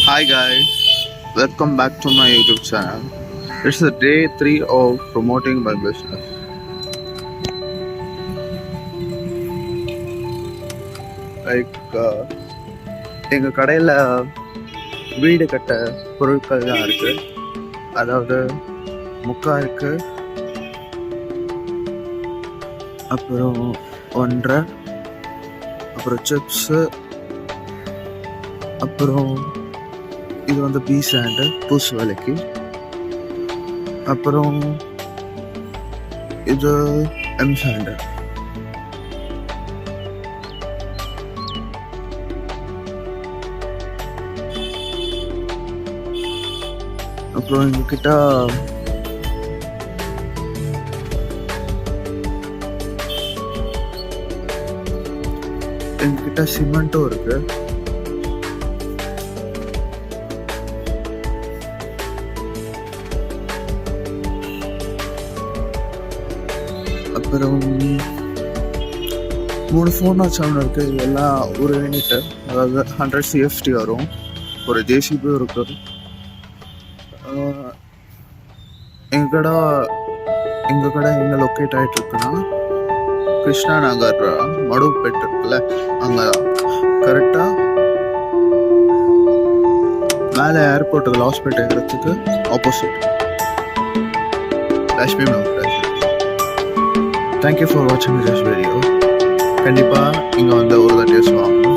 Hi guys, welcome back to my YouTube channel. It's the day 3 of promoting my business. Like எங்கள் கடையில் வீடு கட்ட பொருட்கள்லாம் இருக்குது. அதாவது முக்கா இருக்குது, அப்புறம் ஒன்றரை, அப்புறம் சிப்ஸு, அப்புறம் இது வந்து பி சாண்டு பூசு வேலைக்கு, அப்புறம் இது எம் சாண்டு. அப்புறம் எங்ககிட்ட சிமெண்ட்டும் இருக்கு. அப்புறம் 3 ஃபோன் வச்சாலும் இருக்கு. எல்லாம் ஒரு யூனிட்டு, அதாவது 100 CFT வரும். ஒரு ஜேசிபியும் இருக்கு. எங்கள் கடை எங்கே லொக்கேட் ஆகிட்டு இருக்குன்னா, கிருஷ்ணா நகர் மடுப்பேட் இருக்குல்ல, அங்கே கரெக்டாக மேலே ஏர்போர்ட்டுக்கு லாஸ்பேட் ஏறத்துக்கு opposite Lakshmi memorial. Thank you for வாட்சிங் திஸ் வீடியோ. கண்டிப்பாக இங்கே வந்து ஒரு தடவை வாங்கணும்.